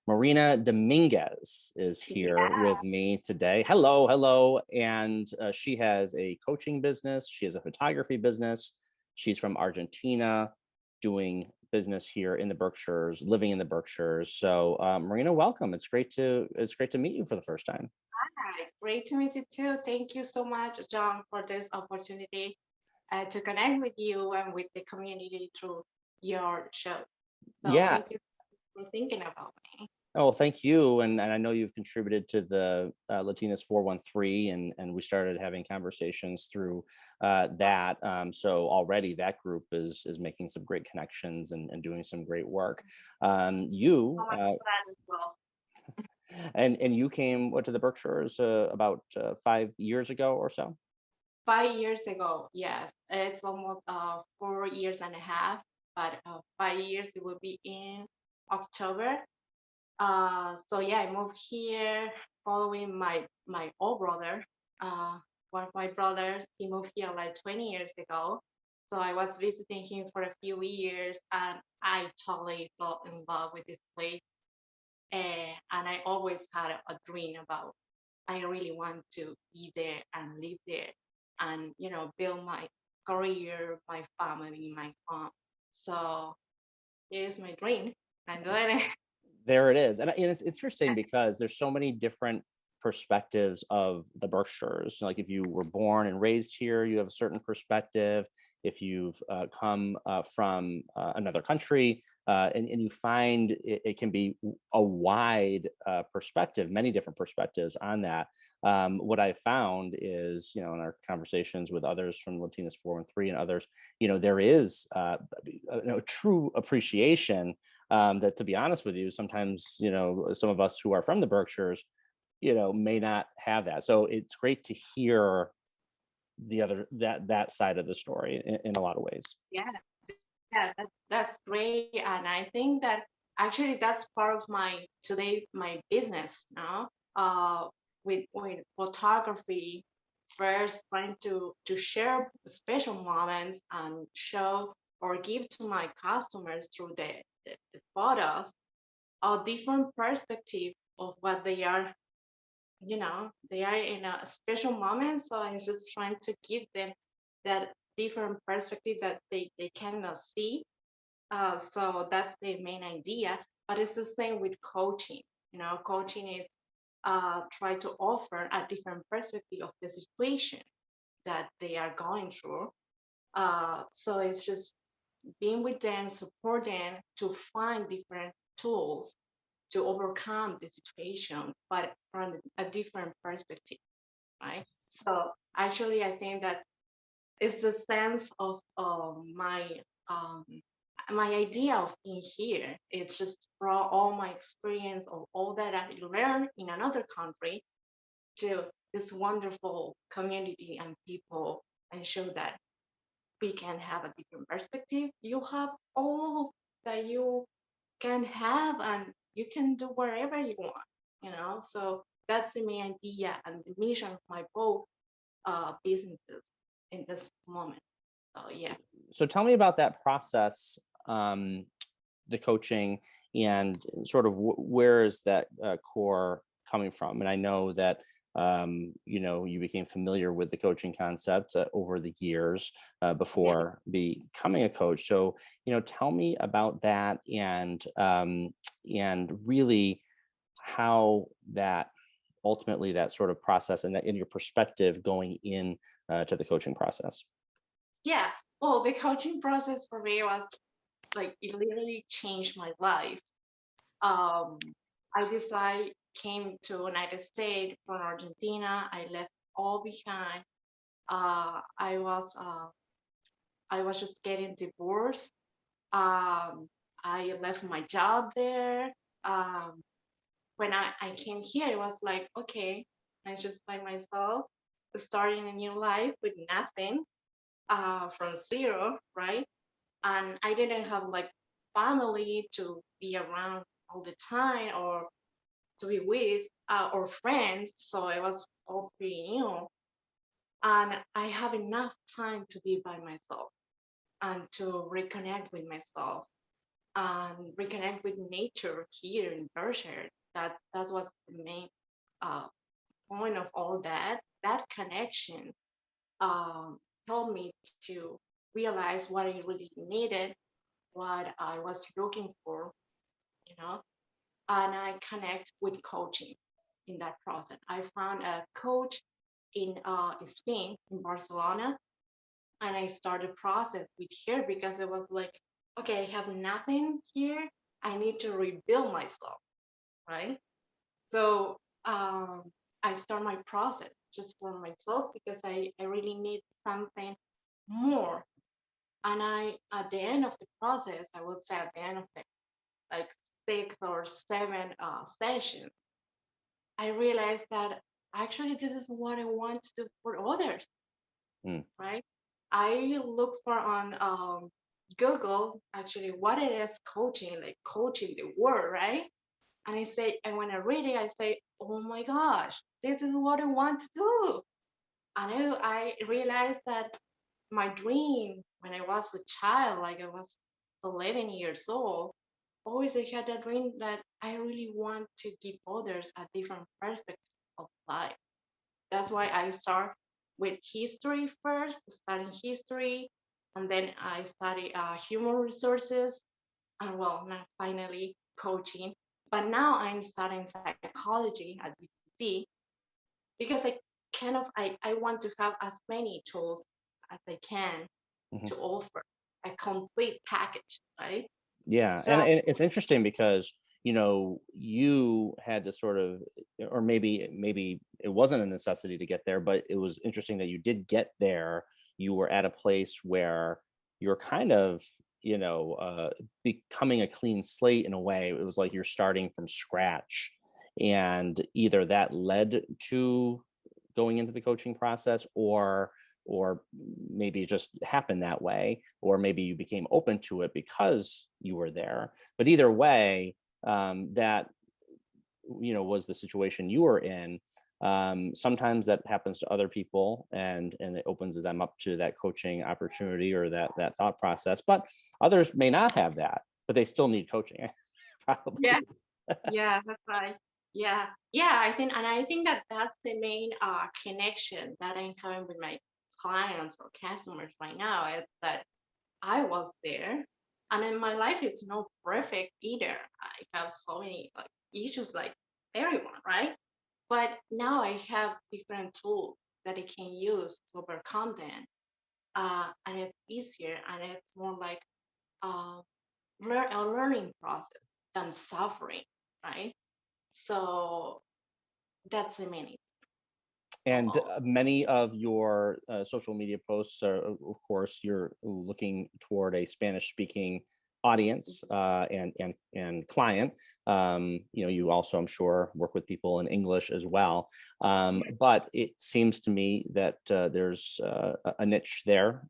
Marina Dominguez is here with me today. Hello, hello. And she has a coaching business. She has a photography business. She's from Argentina, doing business here in the Berkshires, living in the Berkshires. So, Marina, welcome. It's great to meet you for the first time. Hi, great to meet you too. Thank you so much, John, for this opportunity to connect with you and with the community through your show. So Yeah. thank you for thinking about me. Oh, thank you. And I know you've contributed to the Latinas 413, and we started having conversations through that. So already that group is making some great connections and doing some great work. So You much for that as well. and you came to the Berkshires about 5 years ago or so. 5 years ago, yes, it's almost 4 years and a half, but 5 years it will be in October. So yeah, I moved here following my old brother. Uh, One of my brothers, he moved here like 20 years ago. So I was visiting him for a few years, and I totally fell in love with this place. And I always had a dream about I really want to be there and live there, and build my career, my family, my home. So here's my dream. I'm doing it. There it is. And it's interesting because there's so many different perspectives of the Berkshires. Like if you were born and raised here, you have a certain perspective. If you've come from another country, and you find it can be a wide perspective, many different perspectives on that. What I found is, in our conversations with others from Latinas 413 and others, there is a true appreciation that, to be honest with you, sometimes some of us who are from the Berkshires may not have that. So it's great to hear the other that side of the story in a lot of ways. Yeah, yeah, that's great. And I think that actually that's part of my today my business now. With photography, first trying to share special moments and show or give to my customers through the photos a different perspective of what they are. They are in a special moment, so I'm just trying to give them that different perspective that they cannot see. So that's the main idea. But it's the same with coaching. Coaching is try to offer a different perspective of the situation that they are going through. So it's just being with them, support them to find different tools to overcome the situation, but from a different perspective, right? So actually, I think that it's the sense of um, my idea of being here. It's just brought all my experience of all that I learned in another country to this wonderful community and people, and show that we can have a different perspective. You have all that you can have, and you can do wherever you want. So that's the main idea and the mission of my both businesses in this moment. So yeah. So tell me about that process, the coaching, and sort of where is that core coming from? And I know that you became familiar with the coaching concept over the years Yeah. before becoming a coach. So tell me about that, and really how that ultimately, that sort of process, and that in your perspective going in to the coaching process. Yeah. Well, the coaching process for me was like it literally changed my life. Um, I decided came to United States from Argentina. I left all behind. I was just getting divorced. Um, I left my job there. Um, when I came here, it was like, okay, I just by myself, starting a new life with nothing, from zero, right? And I didn't have like family to be around all the time or to be with, or friends. So I was all pretty new. And I have enough time to be by myself and to reconnect with myself. and reconnect with nature here in Berkshire. That was the main uh, point of all that. That connection um, helped me to realize what I really needed, what I was looking for, you know, and I connect with coaching in that process. I found a coach in Spain, in Barcelona, and I started process with her because it was like, okay, I have nothing here. I need to rebuild myself, right? So I start my process just for myself because I really need something more. And at the end of the process, I would say at the end of the like 6 or 7 sessions, I realized that actually this is what I want to do for others, Mm. right? I look for on Google actually what it is coaching, like coaching the word, right? And I say, and when I read it, I say, oh my gosh, this is what I want to do. And I realized that my dream when I was a child, like I was 11 years old, always I had a dream that I really want to give others a different perspective of life. That's why I start with history first, studying history, and then I study human resources, and well, now finally coaching. But now I'm studying psychology at BCC because I want to have as many tools as I can Mhm. to offer a complete package, right? Yeah, So and it's interesting because you had to sort of, or maybe it wasn't a necessity to get there, but it was interesting that you did get there. You were at a place where you're kind of becoming a clean slate in a way. It was like you're starting from scratch, and either that led to going into the coaching process, or maybe it just happened that way, or maybe you became open to it because you were there. But either way, that was the situation you were in. Sometimes that happens to other people, and it opens them up to that coaching opportunity or that thought process. But others may not have that, but they still need coaching. yeah, Probably. yeah, that's right. Yeah, yeah. I think that that's the main connection that I'm having with my clients or customers right now is that I was there, and in my life it's not perfect either. I have so many like issues like everyone, right? But now I have different tools that I can use to overcome them, and it's easier and it's more like uh, a learning process than suffering, right? So that's the meaning of And all. many of your social media posts are, of course, you're looking toward a Spanish-speaking audience and client. You also, I'm sure, work with people in English as well. But it seems to me that there's a niche there,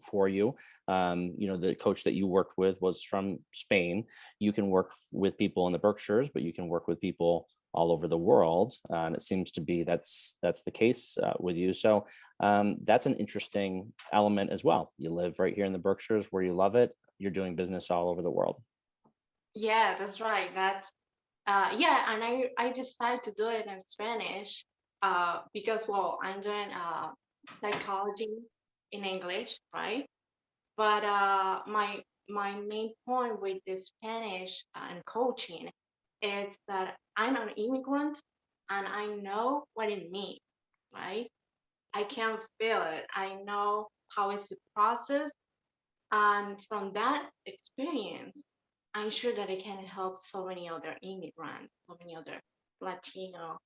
for you. The coach that you worked with was from Spain. You can work with people in the Berkshires, but you can work with people all over the world, and it seems to be that's the case with you. So that's an interesting element as well. You live right here in the Berkshires where you love it. You're doing business all over the world. Yeah, that's right. That's yeah, and I decided to do it in Spanish because well, I'm doing psychology in English, right? But my main point with the Spanish and coaching is that I'm an immigrant and I know what it means, right? I can feel it. I know how it's the process, and from that experience, I'm sure that I can help so many other immigrants, so many other Latino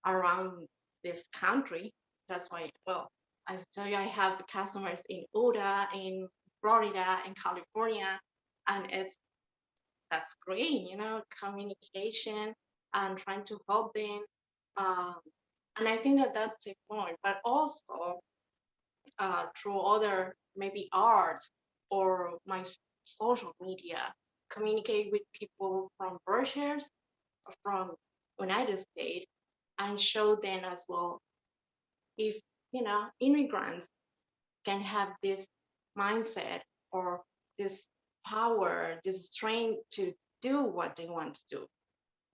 around this country. That's why, well, I tell you, I have customers in Utah, in Florida, in California, and that's great, communication and trying to help them. Um, and I think that that's a point, but also through other maybe art or my social media, communicate with people from Berkshires, from United States, and show them as well if immigrants can have this mindset or this power, the strength to do what they want to do.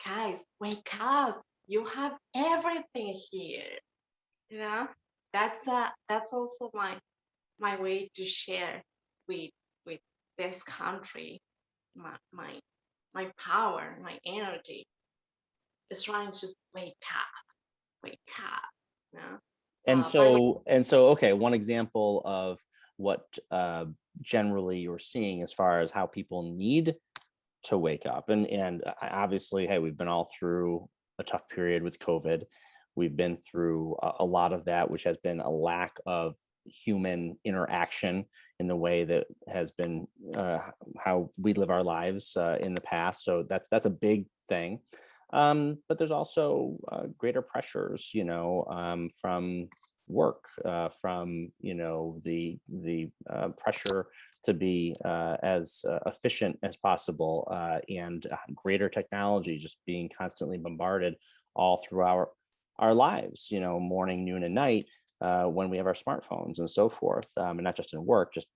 Guys, wake up. You have everything here. You know, that's also my way to share with with this country, my my my power, my energy is trying to just wake up, you know. But Okay, one example of what generally you're seeing as far as how people need to wake up, and obviously, hey, we've been all through a tough period with COVID. We've been through a lot of that, which has been a lack of human interaction in the way that has been how we live our lives in the past. So that's a big thing. But there's also greater pressures, from work, from the pressure to be as efficient as possible, and greater technology just being constantly bombarded all through our lives, morning, noon, and night, when we have our smartphones and so forth, and not just in work, just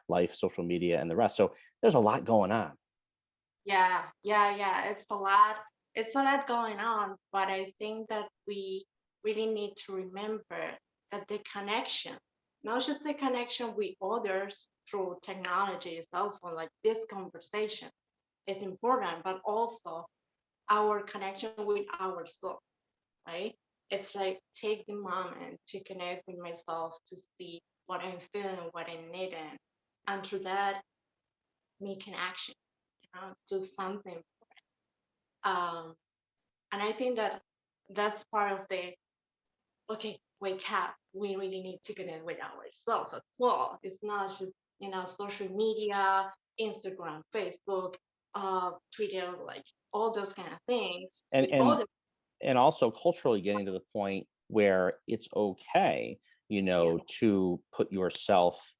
life, social media, and the rest. So there's a lot going on. yeah. It's a lot going on, but I think that we really need to remember that the connection, not just the connection with others through technology, cell phone, like this conversation is important, but also our connection with ourselves, right? It's like take the moment to connect with myself to see what I'm feeling, what I'm needing, and through that make an action, do something. Um, and I think that that's part of the okay, wake up. We really need to connect with ourselves as well. It's not just social media, Instagram, Facebook, Twitter, like all those kind of things. and With and other, and also culturally getting to the point where it's okay, yeah, to put yourself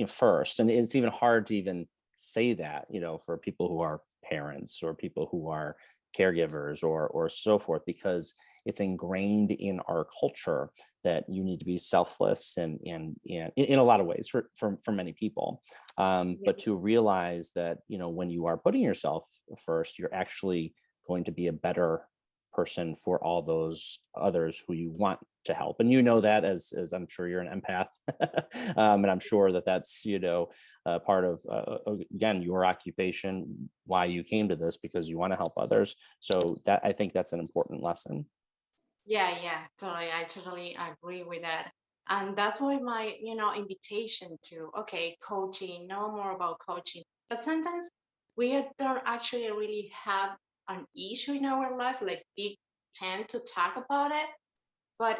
first. And it's even hard to even say that, for people who are parents or people who are caregivers or so forth, because it's ingrained in our culture that you need to be selfless, and in a lot of ways for many people. yeah, But to realize that, when you are putting yourself first, you're actually going to be a better person for all those others who you want to help. And that, as I'm sure you're an empath, and I'm sure that that's part of again your occupation, why you came to this, because you want to help others. So that, I think that's an important lesson. yeah. Totally, I totally agree with that. And that's why my, invitation to okay, coaching, know more about coaching. But sometimes we don't actually really have an issue in our life, like we tend to talk about it, but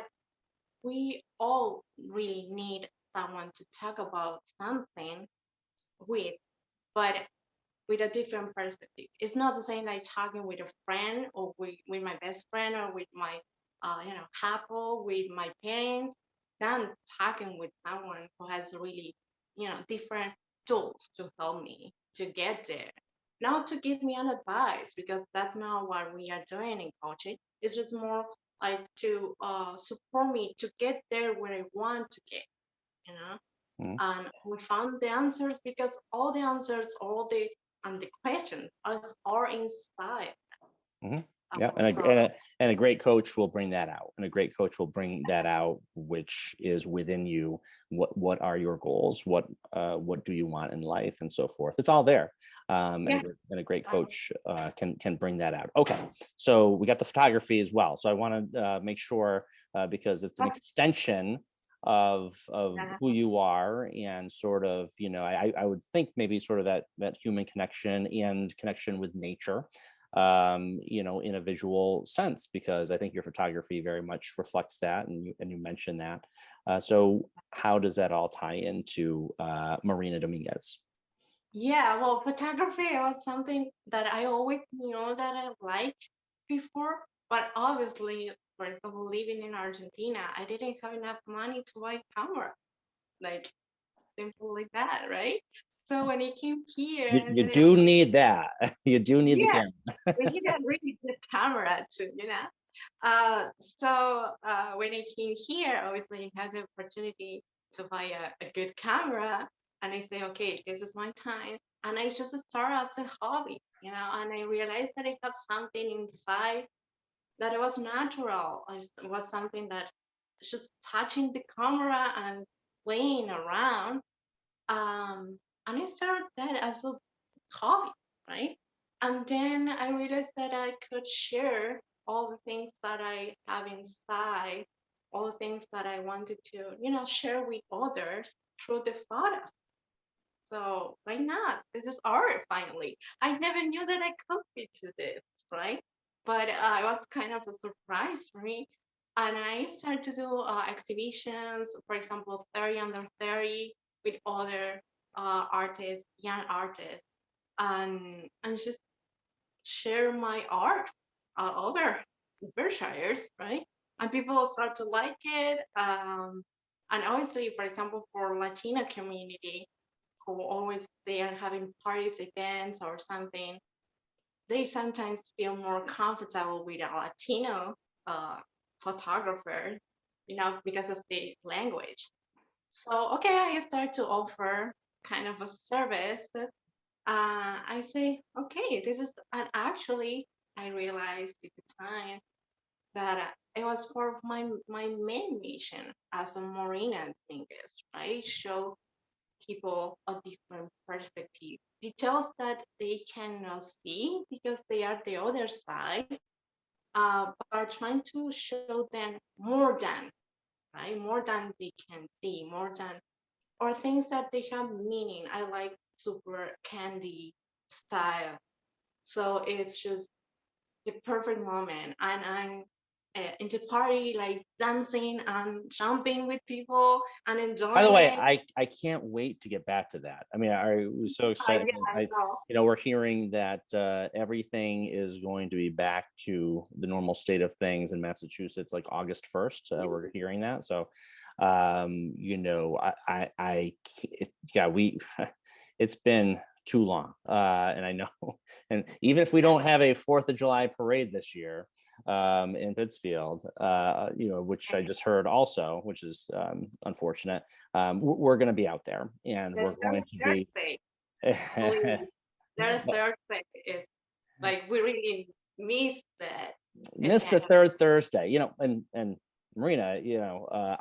we all really need someone to talk about something with, but with a different perspective. It's not the same like talking with a friend or with my best friend or with my, couple, with my parents, than talking with someone who has really, different tools to help me to get there. Not to give me an advice, because that's not what we are doing in coaching. It's just more like to support me to get there where I want to get, you know. Mhm. And we found the answers because all the answers, all the and the questions are inside. Mhm. Yeah, So and a great coach will bring that out, and a great coach will bring that out, which is within you. What are your goals? What do you want in life, and so forth? It's all there, yeah, and a great coach can bring that out. Okay, so we got the photography as well. So I want to make sure, because it's an extension of yeah, who you are, and sort of, I would think maybe sort of that human connection and connection with nature, in a visual sense, because I think your photography very much reflects that, and you mentioned that. So how does that all tie into Marina Dominguez? yeah. Well, photography was something that I always knew that I liked before, but obviously, for example, living in Argentina, I didn't have enough money to buy a camera, like simple like that, right? So when I came here You, and I you said, do need that. You do need the yeah, camera. we need a really good camera too, when I came here, obviously I had the opportunity to buy a good camera, and I say, okay, this is my time. And I just start as a hobby, and I realized that I have something inside that it was natural. It was something that just touching the camera and playing around. And I started that as a hobby, right? And then I realized that I could share all the things that I have inside, all the things that I wanted to, share with others through the photo. So why not? This is art finally. I never knew that I could be to this, right? But it was kind of a surprise for me. And I started to do exhibitions, for example, 30 under 30 with other artists, young artists, and just share my art all over the Berkshires, right? And people start to like it. And obviously, for example, for Latina community, who always they are having parties, events, or something, they sometimes feel more comfortable with a Latino uh, photographer, because of the language. So, okay, I start to offer kind of a service. I say, okay, this is, and actually, I realized at the time that it was part of my main mission as a Marina Dominguez, right? Show people a different perspective, details that they cannot see because they are the other side, but are trying to show them more than, right? More than they can see, more than, or things that they have meaning. I like super candy style. So it's just the perfect moment. And I'm in the party, like dancing and jumping with people and By the enjoying way, it. I can't wait to get back to that. I mean, I was so excited. Yeah, I know. We're hearing that everything is going to be back to the normal state of things in Massachusetts, like August 1st. We're hearing that. So, yeah, it's been too long. And I know, and even if we don't have a 4th of July parade this year, in Pittsfield, which I just heard also, which is unfortunate. We're going to be out there, and The we're going to third be. Thursday, please. The Thursday is like we really miss that Missed the event. third Thursday, and Marina,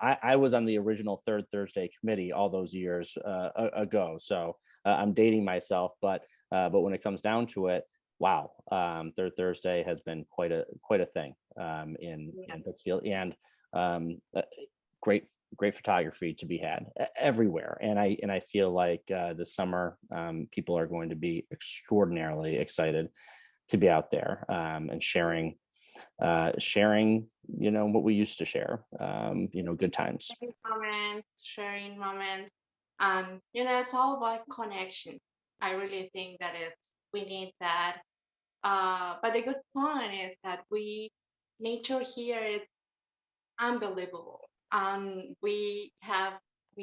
I was on the original third Thursday committee all those years ago, so I'm dating myself, but when it comes down to it, wow, third Thursday has been quite a thing Yeah. in Pittsfield, and great great photography to be had everywhere, and I feel like this summer people are going to be extraordinarily excited to be out there and sharing what we used to share, good times. Sharing moments, and it's all about connection. I really think that we need that. But the good point is that nature here is unbelievable, and we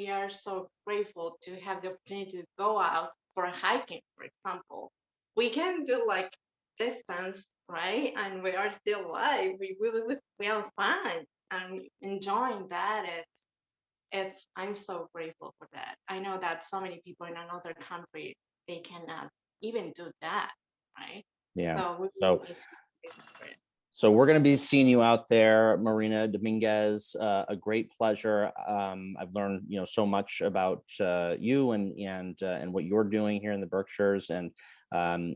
are so grateful to have the opportunity to go out for hiking, for example. We can do like distance, right? And we are still alive. We are fine and enjoying that. It's I'm so grateful for that. I know that so many people in another country they cannot even do that, right? Yeah. So we So really need to be grateful for it. So we're going to be seeing you out there, Marina Dominguez. A great pleasure. I've learned, so much about you and what you're doing here in the Berkshires, and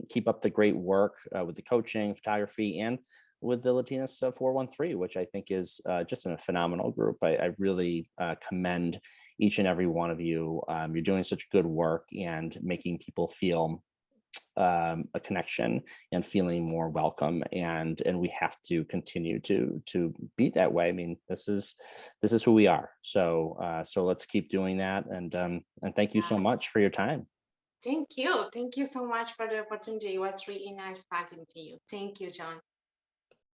keep up the great work with the coaching, photography, and with the Latinas 413, which I think is just a phenomenal group. I really commend each and every one of you. You're doing such good work and making people feel a connection and feeling more welcome, and we have to continue to be that way. I mean, this is who we are, so let's keep doing that, and thank you so Yeah. much for your time. Thank you. Thank you so much for the opportunity. It was really nice talking to you. Thank you, John.